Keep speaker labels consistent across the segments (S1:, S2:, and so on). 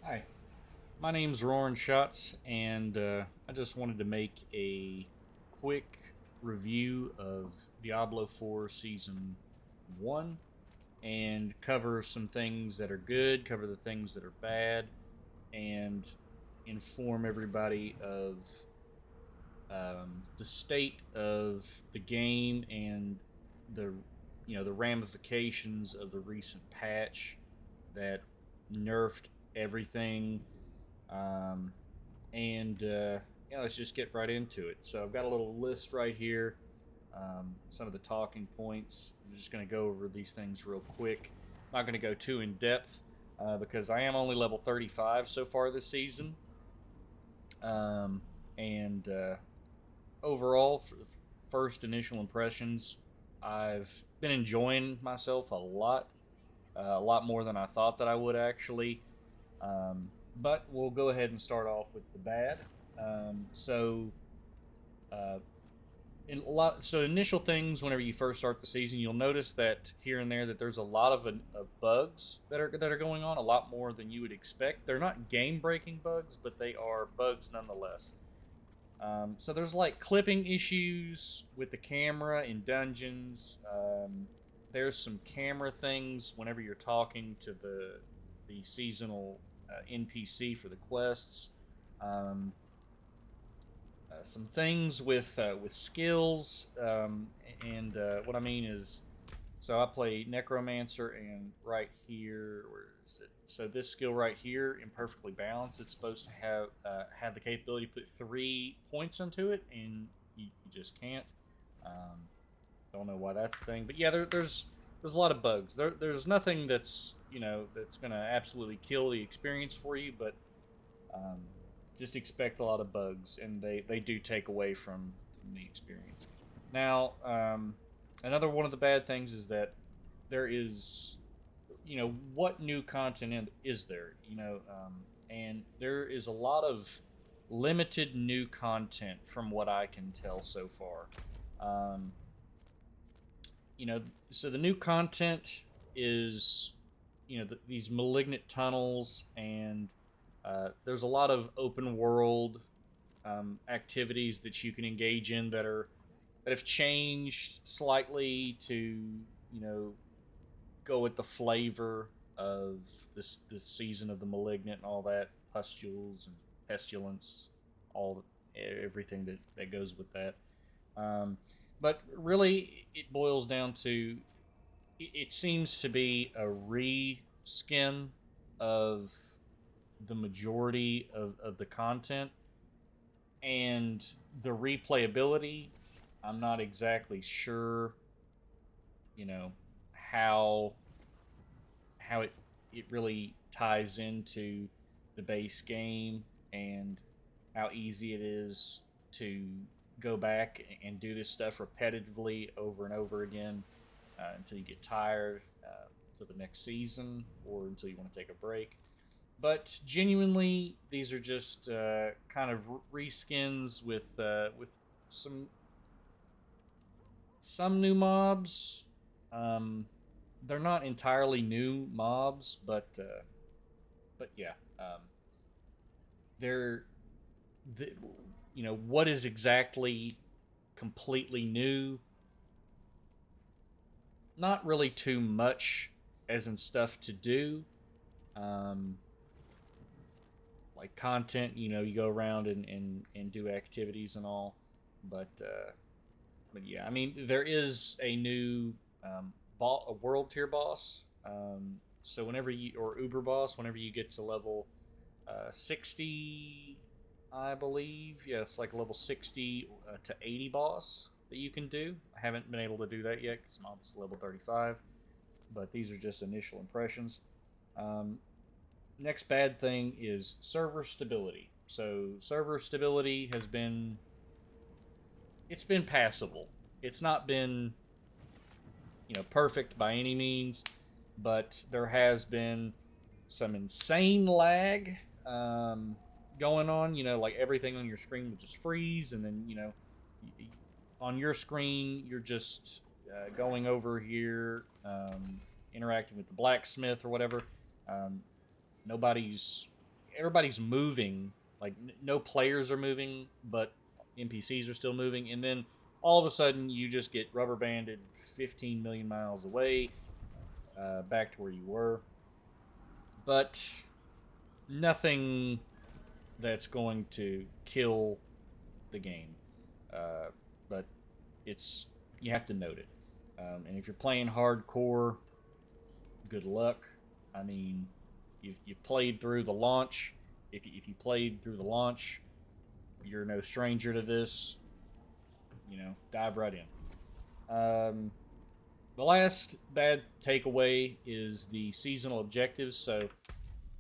S1: Hi, my name's RoarinShots, and I just wanted to make a quick review of Diablo 4 Season 1 and cover some things that are good, cover the things that are bad, and inform everybody of the state of the game and the the ramifications of the recent patch that nerfed everything. um, and yeah, let's just get right into it. So I've got a little list right here, some of the talking points. I'm just going to go over these things real quick. I'm not going to go too in depth because I am only level 35 so far this season. And overall, for the first initial impressions, I've been enjoying myself a lot more than I thought that I would actually. But we'll go ahead and start off with the bad. So, uh, in a lot. So initial things whenever you first start the season, you'll notice that here and there that there's a lot of bugs that are going on. A lot more than you would expect. They're not game breaking bugs, but they are bugs nonetheless. So there's like clipping issues with the camera in dungeons. There's some camera things whenever you're talking to the seasonal NPC for the quests. Um, some things with skills, and what I mean is, so I play Necromancer, and right here, where is it? So this skill right here, imperfectly balanced, it's supposed to have the capability to put 3 points into it, and you just can't. Um, don't know why that's the thing, but yeah, there's a lot of bugs. There's nothing that's gonna absolutely kill the experience for you, but um, just expect a lot of bugs, and they do take away from the experience. Now, another one of the bad things is that there is, what new content is there? And there is a lot of limited new content from what I can tell so far. Um, you know, so the new content is, these malignant tunnels, and there's a lot of open world activities that you can engage in that have changed slightly to go with the flavor of this season of the malignant and all that pustules and pestilence, all everything that goes with that. Um, but really, it boils down to it seems to be a reskin of the majority of the content, and the replayability. I'm not exactly sure, you know, how how it really ties into the base game, and how easy it is to go back and do this stuff repetitively over and over again until you get tired for the next season or until you want to take a break. But genuinely, these are just kind of reskins with some some new mobs. Um, they're not entirely new mobs, but yeah, they're the, what is exactly completely new? Not really too much, as in stuff to do. Um, like content, you go around and do activities and all, but yeah, I mean, there is a new a world tier boss. So whenever you or Uber boss, whenever you get to level 60, I believe, yeah, it's like a level 60 to 80 boss that you can do. I haven't been able to do that yet because I'm obviously level 35, but these are just initial impressions. Um, Next bad thing is server stability. So server stability it's been passable. It's not been perfect by any means, but there has been some insane lag going on. Like everything on your screen will just freeze, and then on your screen you're just going over here, interacting with the blacksmith or whatever. Um, nobody's everybody's moving, like no players are moving, but NPCs are still moving, and then all of a sudden you just get rubber banded 15 million miles away, back to where you were. But nothing that's going to kill the game. Uh, but it's you have to note it. And if you're playing hardcore, good luck. I mean, you played through the launch. If you played through the launch, you're no stranger to this. Dive right in. The last bad takeaway is the seasonal objectives. So,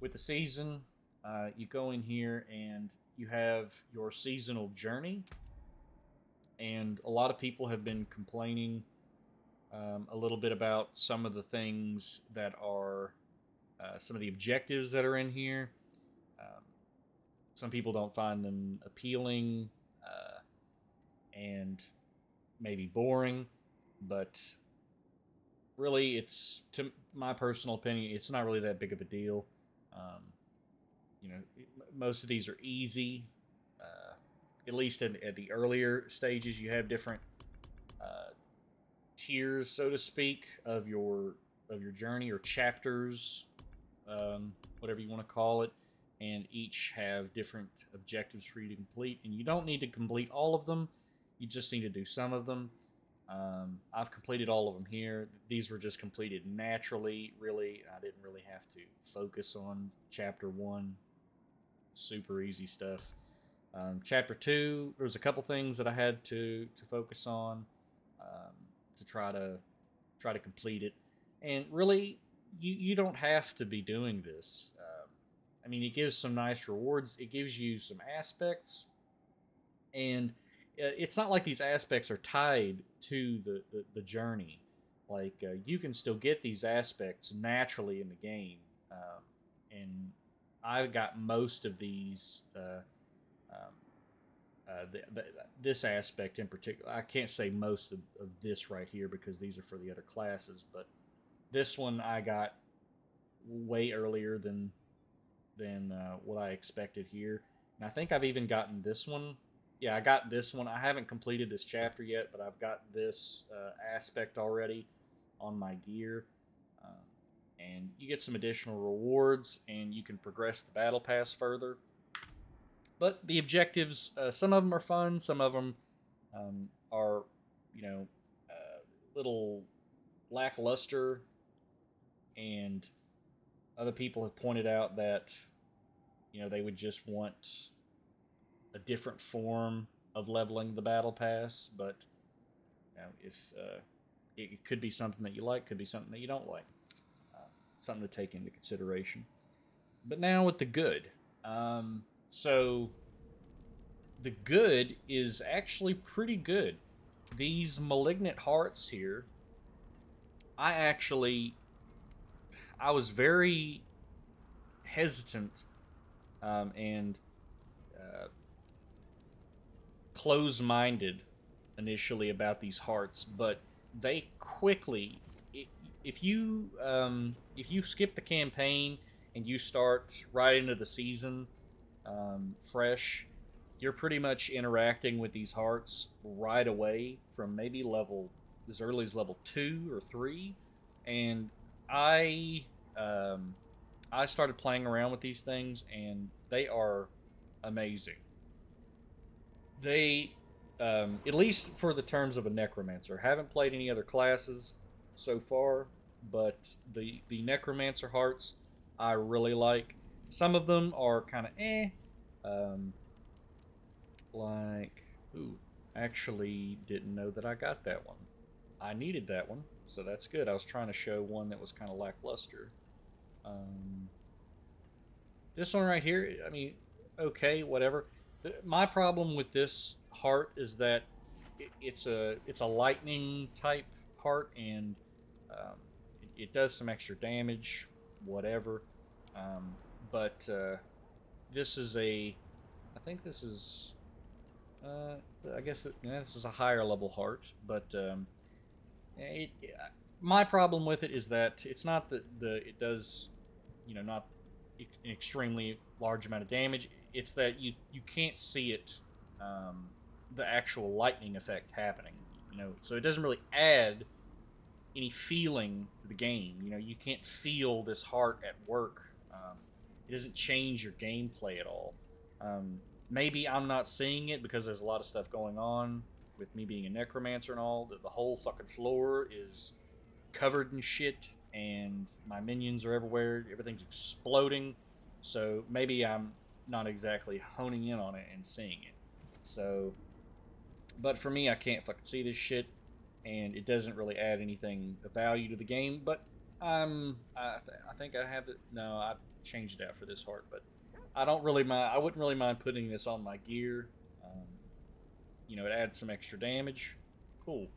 S1: with the season, you go in here and you have your seasonal journey. And a lot of people have been complaining a little bit about some of the things that are some of the objectives that are in here. Um, some people don't find them appealing and maybe boring, but really, it's to my personal opinion, it's not really that big of a deal. Um, most of these are easy. At least at the earlier stages, you have different uh, tiers, so to speak, of your journey or chapters, whatever you want to call it, and each have different objectives for you to complete. And you don't need to complete all of them; you just need to do some of them. I've completed all of them here. These were just completed naturally. Really, I didn't really have to focus on chapter 1. Super easy stuff. Chapter 2, there was a couple things that I had to focus on to try to complete it. And really, you don't have to be doing this. I mean, it gives some nice rewards. It gives you some aspects, and it's not like these aspects are tied to the journey. Like you can still get these aspects naturally in the game, and I got most of these. Um, this aspect in particular, I can't say most of this right here because these are for the other classes, but this one I got way earlier than what I expected here. And I think I've even gotten this one. Yeah, I got this one. I haven't completed this chapter yet, but I've got this aspect already on my gear. Um, and you get some additional rewards, and you can progress the battle pass further. But the objectives, some of them are fun, some of them are, you know, little lackluster, and other people have pointed out that, they would just want a different form of leveling the battle pass. But if it could be something that you like, could be something that you don't like, uh, something to take into consideration. But now with the good. So the good is actually pretty good. These malignant hearts here, I was very hesitant and uh, close-minded initially about these hearts, but they quickly, if you skip the campaign and you start right into the season fresh, you're pretty much interacting with these hearts right away from maybe level as early as level 2 or 3, and I I started playing around with these things, and they are amazing. They, at least for the terms of a necromancer, haven't played any other classes so far, but the necromancer hearts I really like. Some of them are kind of um, like, ooh, actually didn't know that I got that one. I needed that one, so that's good. I was trying to show one that was kind of lackluster. Um, this one right here, I mean, okay, whatever. My problem with this heart is that it's a lightning type heart, and um, it does some extra damage, whatever. Um, but this is I think this is, uh, I guess this is a higher level heart, but it, my problem with it is that it's not that it does, not. an extremely large amount of damage. It's that you can't see it, the actual lightning effect happening. So it doesn't really add any feeling to the game. You can't feel this heart at work. It doesn't change your gameplay at all. Maybe I'm not seeing it because there's a lot of stuff going on with me being a necromancer and all. The whole fucking floor is covered in shit, and my minions are everywhere. Everything's exploding. So maybe I'm not exactly honing in on it and seeing it. So, but for me, I can't fucking see this shit, and it doesn't really add anything of value to the game. But I think I have it. No, I changed it out for this heart, but I don't really mind. I wouldn't really mind putting this on my gear. Um, it adds some extra damage. Cool.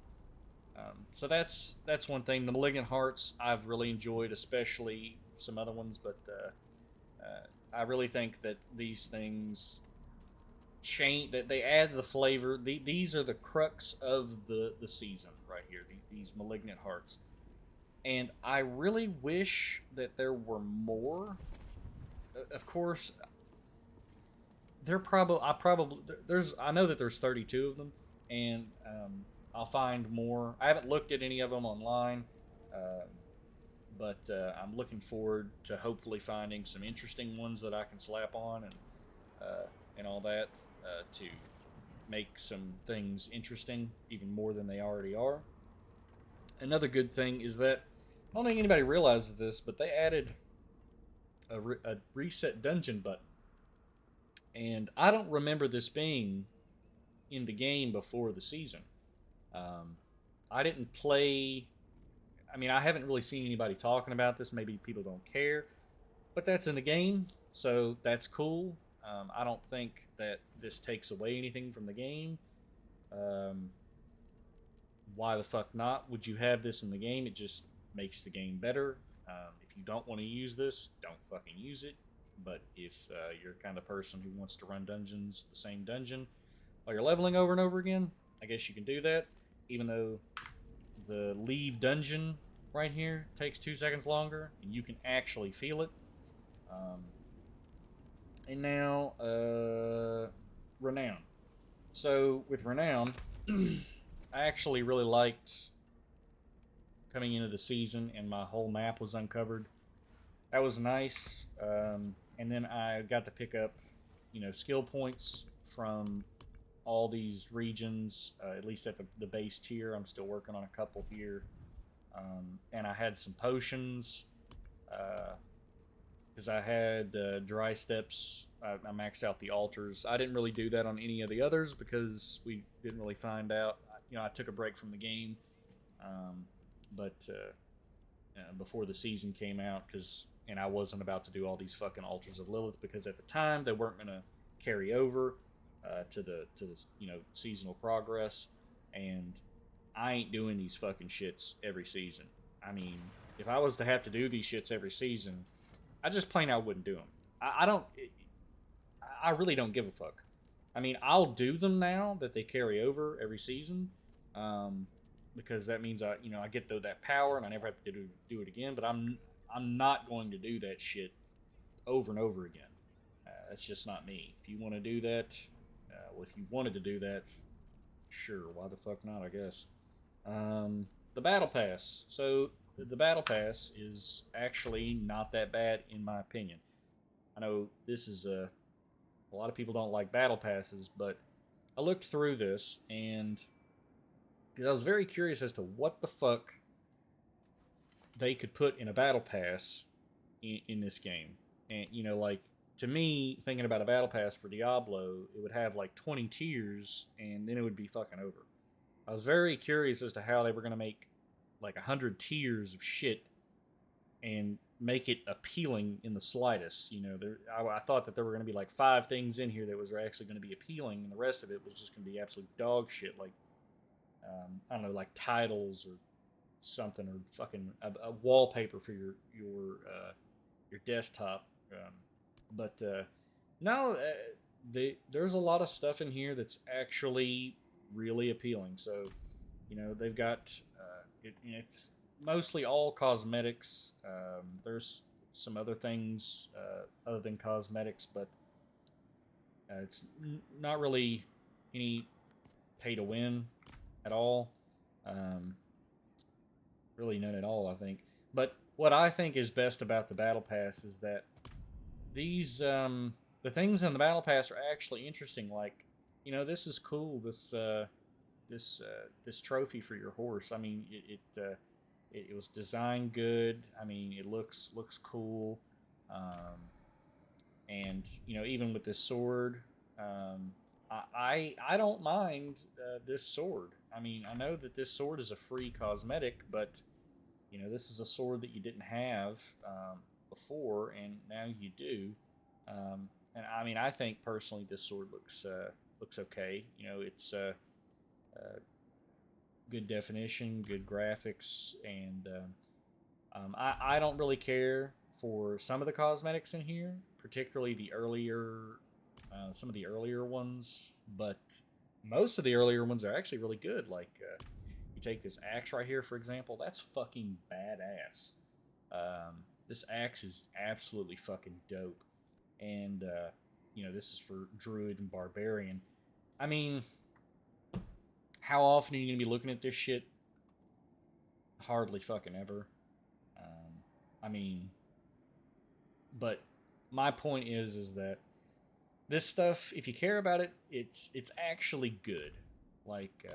S1: So that's one thing. The Malignant Hearts I've really enjoyed, especially some other ones, but I really think that these things change. That they add the flavor. These are the crux of the season right here. These Malignant Hearts, and I really wish that there were more. Of course, I know that there's 32 of them, and I'll find more. I haven't looked at any of them online, uh, but I'm looking forward to hopefully finding some interesting ones that I can slap on uh, and all that to make some things interesting even more than they already are. Another good thing is that I don't think anybody realizes this, but they added a reset dungeon button, and I don't remember this being in the game before the season. Um, I didn't play. I mean, I haven't really seen anybody talking about this. Maybe people don't care, but that's in the game, so that's cool. I don't think that this takes away anything from the game. Um, why the fuck not? Would you have this in the game? It just makes the game better. If you don't want to use this, don't fucking use it. But if you're the kind of person who wants to run dungeons, the same dungeon, while you're leveling over and over again, I guess you can do that. Even though the leave dungeon right here takes 2 seconds longer, and you can actually feel it. Um, and now, Renown. So with Renown, I actually really liked coming into the season, and my whole map was uncovered. That was nice. And then I got to pick up, skill points from all these regions, at least at the base tier. I'm still working on a couple here. And I had some potions because I had dry steps. I maxed out the altars. I didn't really do that on any of the others because we didn't really find out. I took a break from the game, but before the season came out, and I wasn't about to do all these fucking altars of Lilith because at the time they weren't gonna carry over to the seasonal progress, and I ain't doing these fucking shits every season. I mean, if I was to have to do these shits every season, I just plain out wouldn't do them. I don't. I really don't give a fuck. I mean, I'll do them now that they carry over every season, um, because that means I get that power and I never have to do it again. But I'm not going to do that shit over and over again. That's just not me. If you want to do that, if you wanted to do that, sure. Why the fuck not? I guess. The battle pass. So the battle pass is actually not that bad in my opinion. I know this is a lot of people don't like battle passes, but I looked through this and because I was very curious as to what the fuck they could put in a battle pass in this game. And like to me, thinking about a battle pass for Diablo, it would have like 20 tiers, and then it would be fucking over. I was very curious as to how they were gonna make like 100 tiers of shit and make it appealing in the slightest. I thought that there were going to be like 5 things in here that was actually going to be appealing, and the rest of it was just going to be absolute dog shit, like I don't know, like titles or something, or fucking a wallpaper for your desktop. But no, there's a lot of stuff in here that's actually really appealing. So they've got it's mostly all cosmetics. There's some other things other than cosmetics, but it's not really any pay to win at all. Um, really none at all, I think. But what I think is best about the battle pass is that these the things in the battle pass are actually interesting. Like, this is cool. This trophy for your horse. I mean, it was designed good. I mean, it looks cool. Um, and even with this sword, um, I don't mind this sword. I mean, I know that this sword is a free cosmetic, but this is a sword that you didn't have before, and now you do. And I mean, I think personally, this sword looks okay. It's good definition, good graphics, and I don't really care for some of the cosmetics in here, particularly some of the earlier ones, but most of the earlier ones are actually really good. Like, you take this axe right here, for example, that's fucking badass. This axe is absolutely fucking dope. And, this is for Druid and Barbarian. I mean, how often are you going to be looking at this shit? Hardly fucking ever. I mean, but my point is that this stuff, if you care about it, it's actually good. Like,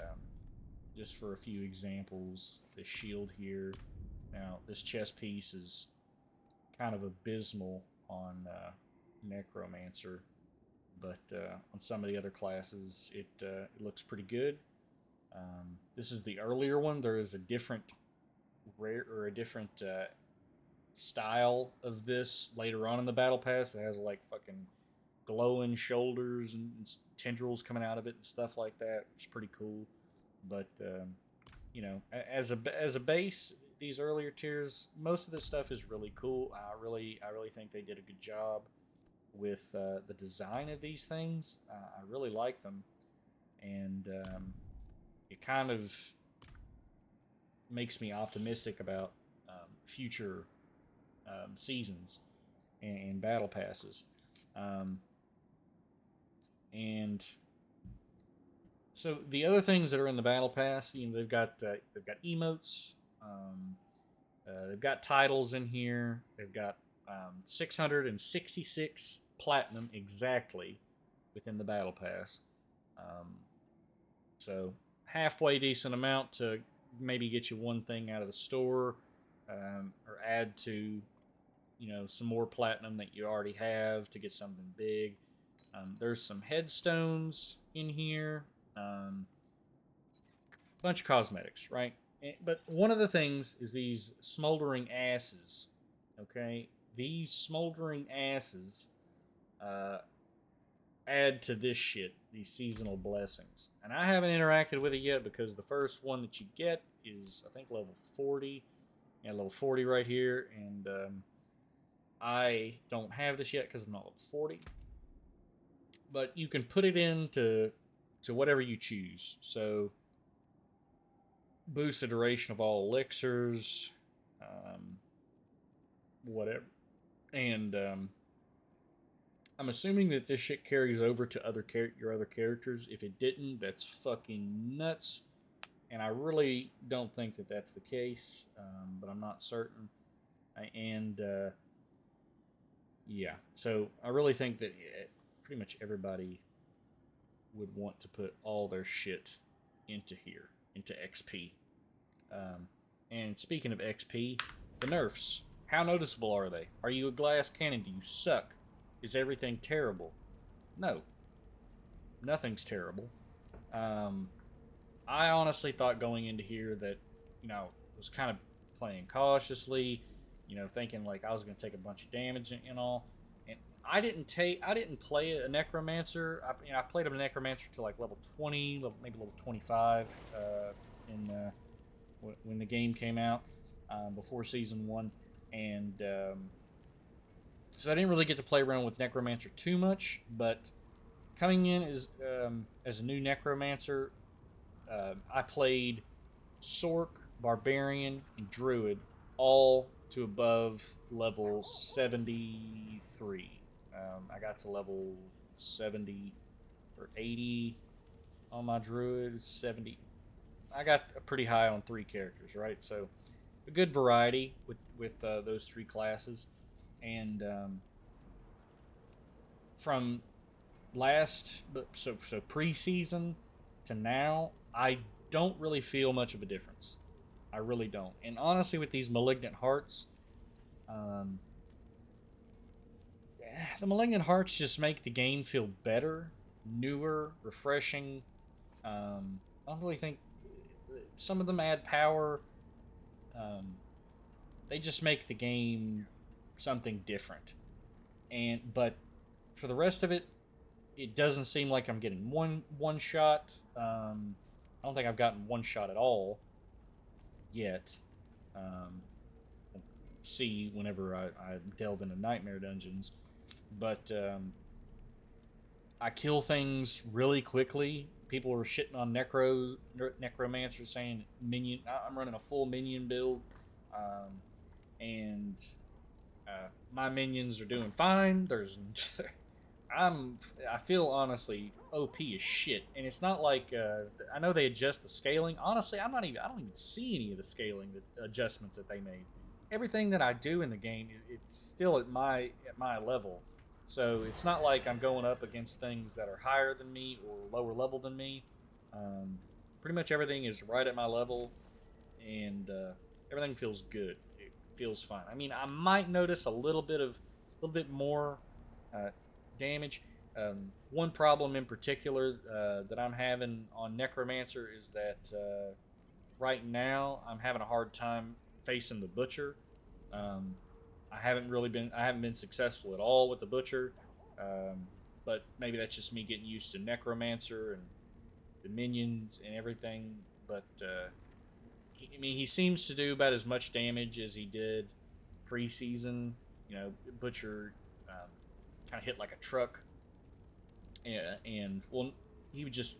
S1: just for a few examples, this shield here. Now, this chest piece is kind of abysmal on Necromancer, but on some of the other classes, it looks pretty good. This is the earlier one. There is a different style of this later on in the battle pass. It has like fucking glowing shoulders and tendrils coming out of it and stuff like that. It's pretty cool. But as a base, these earlier tiers, most of this stuff is really cool. I really think they did a good job with the design of these things. I really like them, and it kind of makes me optimistic about future seasons and battle passes. And so the other things that are in the battle pass, they've got emotes, they've got titles in here, they've got 666 platinum exactly within the battle pass. So halfway decent amount to maybe get you one thing out of the store, or add to some more platinum that you already have to get something big. There's some headstones in here. Bunch of cosmetics, right? But one of the things is these smoldering asses. Okay, these smoldering asses add to this shit, these seasonal blessings. And I haven't interacted with it yet because the first one that you get is, I think, level 40. Yeah, level 40 right here. And I don't have this yet because I'm not level 40. But you can put it into whatever you choose. So, boost the duration of all elixirs, whatever. And I'm assuming that this shit carries over to your other characters. If it didn't, that's fucking nuts. And I really don't think that that's the case, but I'm not certain. And yeah, so I really think that pretty much everybody would want to put all their shit into here, into XP. And speaking of XP, the nerfs. How noticeable are they? Are you a glass cannon? Do you suck? Is everything terrible? No. Nothing's terrible. I honestly thought going into here that, was kind of playing cautiously, thinking like I was going to take a bunch of damage and all. And I didn't play a Necromancer. I played a Necromancer to like level 20, maybe level 25 when the game came out, before Season 1. And so I didn't really get to play around with Necromancer too much, but coming in as a new Necromancer, I played Sorc, Barbarian, and Druid all to above level 73. I got to level 70 or 80 on my druid. 70. I got pretty high on 3 characters, right? So a good variety with those 3 classes, and from last so preseason to now, I don't really feel much of a difference. I really don't. And honestly, with these malignant hearts, um, the malignant hearts just make the game feel better, newer, refreshing. I don't really think some of them add power. Um, they just make the game something different. But for the rest of it, it doesn't seem like I'm getting one shot. I don't think I've gotten one shot at all yet. Um, we'll see whenever I delve into nightmare dungeons, but I kill things really quickly. People were shitting on necromancer, saying minion. I'm running a full minion build, um, and my minions are doing fine. I feel honestly OP as shit, and it's not like I know they adjust the scaling. Honestly, I don't even see any of the scaling adjustments that they made. Everything that I do in the game, it's still at my level, so it's not like I'm going up against things that are higher than me or lower level than me. Um, Pretty much everything is right at my level, and everything feels good. It feels fine. I mean, I might notice a little bit more uh, damage. One problem in particular that I'm having on Necromancer is that right now I'm having a hard time facing the Butcher. Um, I haven't been successful at all with the Butcher, um, but maybe that's just me getting used to Necromancer and the minions and everything. But I mean, he seems to do about as much damage as he did preseason. You know, Butcher kind of hit like a truck, and well, he would just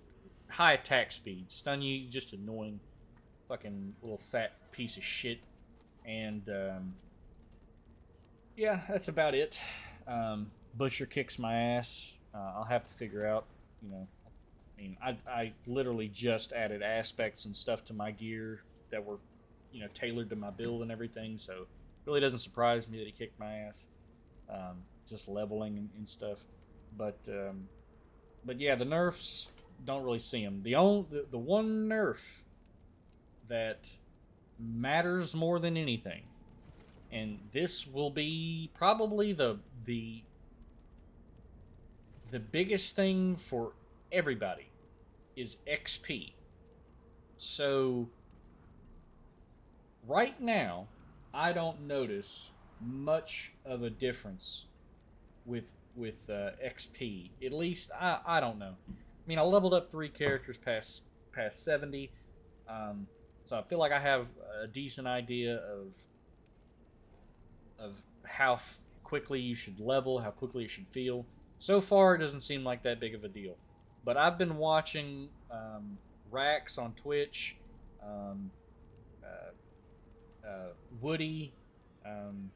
S1: high attack speed, stun you, just annoying, fucking little fat piece of shit. And yeah, that's about it. Butcher kicks my ass. I'll have to figure out, you know. I mean, I literally just added aspects and stuff to my gear that were, tailored to my build and everything. So it really doesn't surprise me that he kicked my ass. Just leveling and stuff. But but yeah, the nerfs don't really see them. The one nerf that matters more than anything, and this will be probably the biggest thing for everybody, is XP. So right now, I don't notice much of a difference with XP. At least I don't know. I mean, I leveled up 3 characters past 70, so I feel like I have a decent idea of how quickly you should level, how quickly you should feel. So far, it doesn't seem like that big of a deal. But I've been watching Rax on Twitch, um, Woody, um,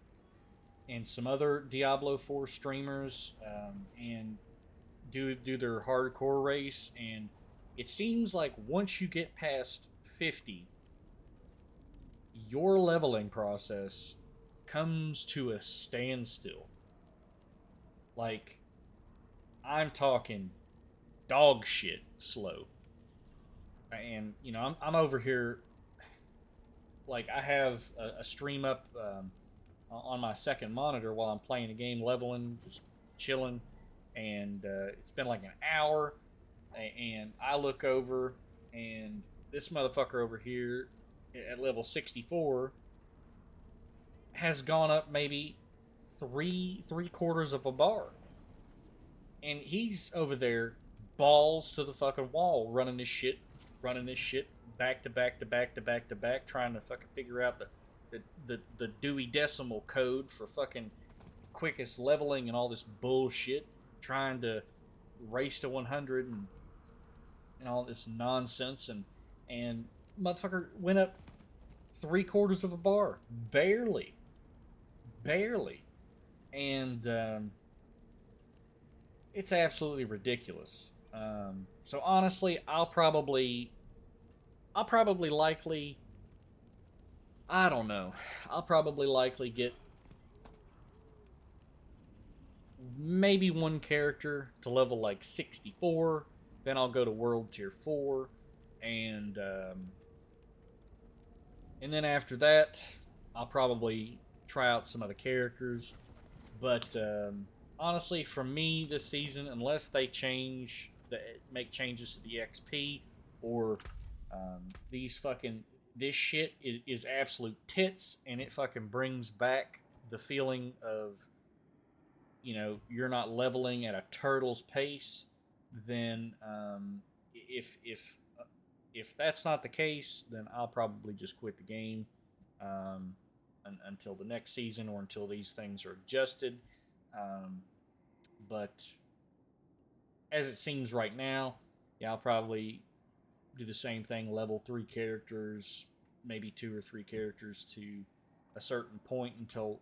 S1: and some other Diablo 4 streamers, and do their hardcore race. And it seems like once you get past 50, your leveling process comes to a standstill. Like, I'm talking dog shit slow. And, I'm over here, like, I have a stream up on my second monitor while I'm playing a game, leveling, just chilling. And it's been like an hour. And I look over, and this motherfucker over here at level 64 has gone up maybe three quarters of a bar, and he's over there balls to the fucking wall, running this shit back to back to back to back to back, trying to fucking figure out the Dewey Decimal code for fucking quickest leveling and all this bullshit, trying to race to 100 and all this nonsense, and motherfucker went up 3 quarters of a bar, barely. barely, and it's absolutely ridiculous. So honestly, I'll probably likely, I don't know, I'll probably likely get maybe one character to level like 64. Then I'll go to World Tier 4, and and then after that, I'll probably try out some other characters. But honestly, for me this season, unless they make changes to the XP, or these fucking this shit is absolute tits, and it fucking brings back the feeling of, you're not leveling at a turtle's pace. Then if that's not the case, then I'll probably just quit the game um, until the next season, or until these things are adjusted. Um, but as it seems right now, yeah, I'll probably do the same thing: level 3 characters, maybe 2 or 3 characters to a certain point, until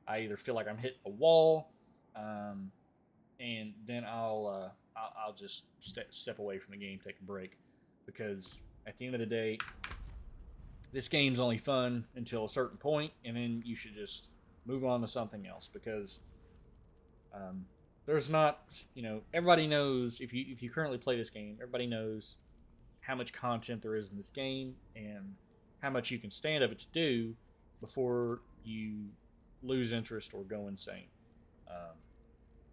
S1: I either feel like I'm hitting a wall, um, and then I'll just step away from the game, take a break, because at the end of the day, this game's only fun until a certain point, and then you should just move on to something else, because um, there's not, everybody knows, if you currently play this game, everybody knows how much content there is in this game, and how much you can stand of it to do before you lose interest or go insane. Um,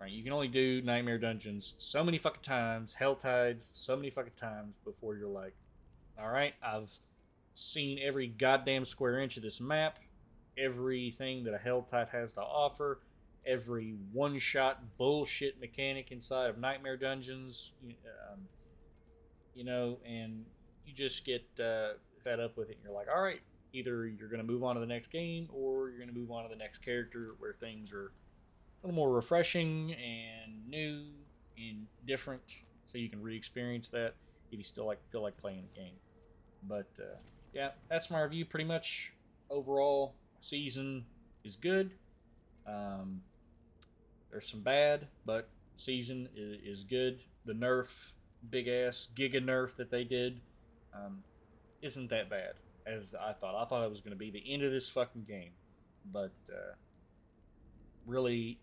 S1: right, you can only do Nightmare Dungeons so many fucking times, Hell Tides so many fucking times, before you're like, all right, I've seen every goddamn square inch of this map, everything that a Helltide has to offer, every one-shot bullshit mechanic inside of Nightmare Dungeons, and you just get fed up with it. And you're like, all right, either you're going to move on to the next game, or you're going to move on to the next character, where things are a little more refreshing and new and different, so you can re-experience that if you still feel like playing the game. But yeah, that's my review pretty much. Overall, season is good. Um, there's some bad, but season is good. The nerf, big ass giga nerf that they did, um, isn't that bad as I thought. I thought it was going to be the end of this fucking game, but really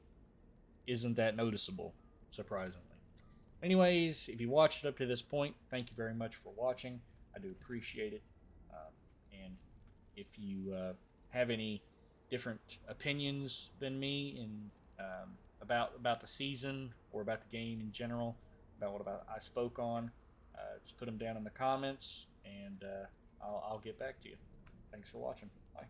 S1: isn't that noticeable, surprisingly. Anyways, if you watched it up to this point, thank you very much for watching. I do appreciate it. And if you have any different opinions than me in about the season, or about the game in general, about what I spoke on, just put them down in the comments, and I'll get back to you. Thanks for watching. Bye.